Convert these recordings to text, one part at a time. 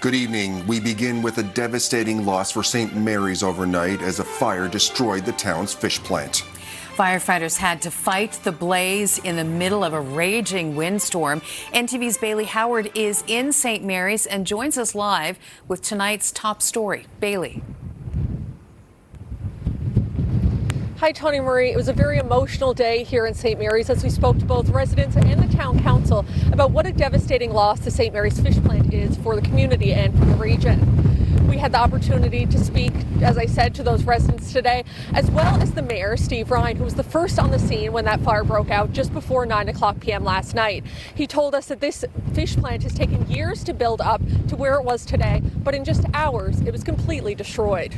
Good evening. We begin with a devastating loss for St. Mary's overnight as a fire destroyed the town's fish plant. Firefighters had to fight the blaze in the middle of a raging windstorm. NTV's Bailey Howard is in St. Mary's and joins us live with tonight's top story. Bailey. Hi, Tony Marie. It was a very emotional day here in St. Mary's as we spoke to both residents and the town council about what a devastating loss the St. Mary's fish plant is for the community and for the region. We had the opportunity to speak, as I said, to those residents today, as well as the mayor, Steve Ryan, who was the first on the scene when that fire broke out just before 9:00 p.m. last night. He told us that this fish plant has taken years to build up to where it was today, but in just hours, it was completely destroyed.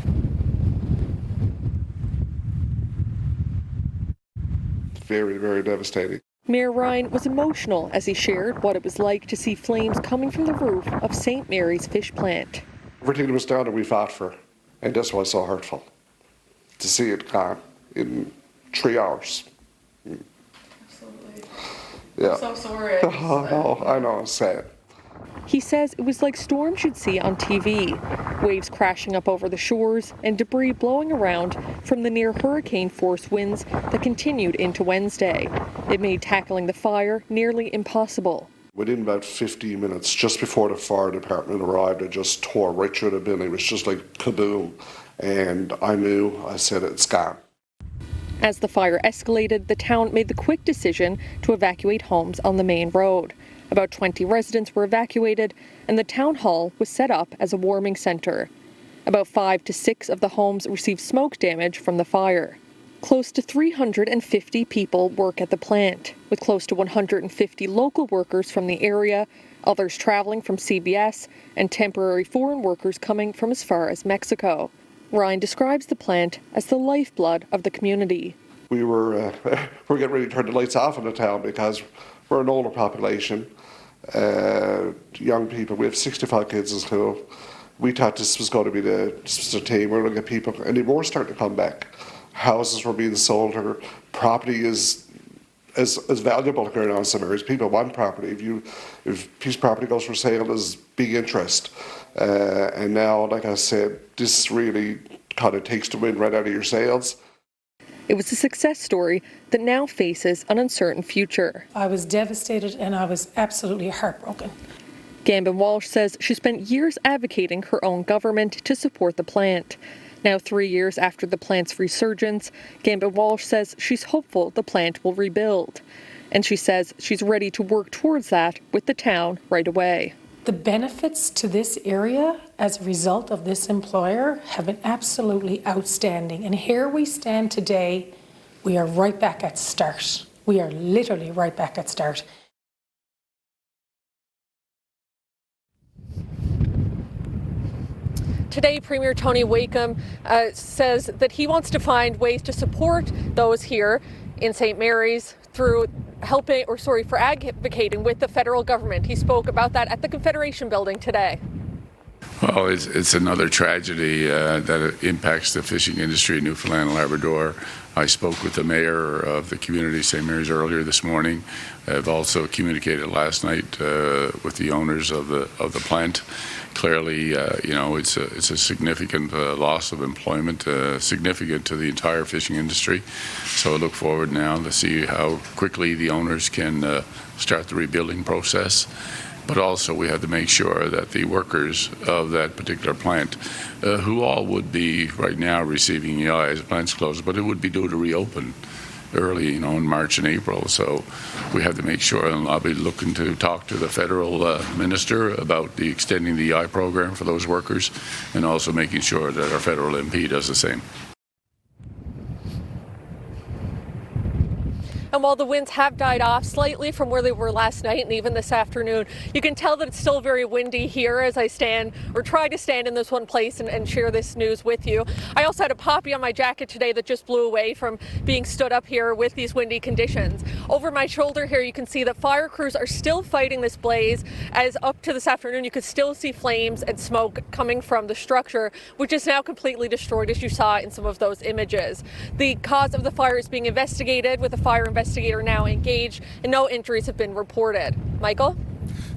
Very, very devastating. Mayor Ryan was emotional as he shared what it was like to see flames coming from the roof of St. Mary's fish plant. Everything was down that we fought for, and this was so hurtful to see it gone in 3 hours. Absolutely. Yeah. I'm so sorry. I know, it's sad. He says it was like storms you'd see on TV, waves crashing up over the shores and debris blowing around from the near hurricane-force winds that continued into Wednesday. It made tackling the fire nearly impossible. Within about 15 minutes, just before the fire department arrived, it just tore right through the building. It was just like kaboom. And I said, it's gone. As the fire escalated, the town made the quick decision to evacuate homes on the main road. About 20 residents were evacuated, and the town hall was set up as a warming center. About 5 to 6 of the homes received smoke damage from the fire. Close to 350 people work at the plant, with close to 150 local workers from the area, others traveling from CBS, and temporary foreign workers coming from as far as Mexico. Ryan describes the plant as the lifeblood of the community. We're getting ready to turn the lights off in the town because we're an older population, young people. We have 65 kids in school. We thought this was going to be the team. We're going to get people, and they were starting to come back. Houses were being sold. Her property is valuable here now in St. Mary's. People want property. If a piece of property goes for sale, there's big interest. And now, like I said, this really kind of takes the wind right out of your sails. It was a success story that now faces an uncertain future. I was devastated and I was absolutely heartbroken. Gambin Walsh says she spent years advocating her own government to support the plant. Now 3 years after the plant's resurgence, Gambin Walsh says she's hopeful the plant will rebuild. And she says she's ready to work towards that with the town right away. The benefits to this area as a result of this employer have been absolutely outstanding. And here we stand today, we are right back at start. We are literally right back at start. Today, Premier Tony Wakeham says that he wants to find ways to support those here in St. Mary's through for advocating with the federal government. He spoke about that at the Confederation building today. Well, it's another tragedy that impacts the fishing industry in Newfoundland and Labrador. I spoke with the mayor of the community, St. Mary's, earlier this morning. I've also communicated last night with the owners of the plant. Clearly, it's a significant loss of employment, significant to the entire fishing industry. So I look forward now to see how quickly the owners can start the rebuilding process. But also we have to make sure that the workers of that particular plant, who all would be right now receiving EI as the plant's closed, but it would be due to reopen early, in March and April. So we have to make sure, and I'll be looking to talk to the federal minister about the extending the EI program for those workers, and also making sure that our federal MP does the same. And while the winds have died off slightly from where they were last night and even this afternoon, you can tell that it's still very windy here as I try to stand in this one place and share this news with you. I also had a poppy on my jacket today that just blew away from being stood up here with these windy conditions. Over my shoulder here, you can see that fire crews are still fighting this blaze, as up to this afternoon you could still see flames and smoke coming from the structure, which is now completely destroyed, as you saw in some of those images. The cause of the fire is being investigated, with a fire investigator now engaged, and no injuries have been reported. Michael?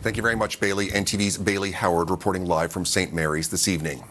Thank you very much, Bailey. NTV's Bailey Howard reporting live from St. Mary's this evening.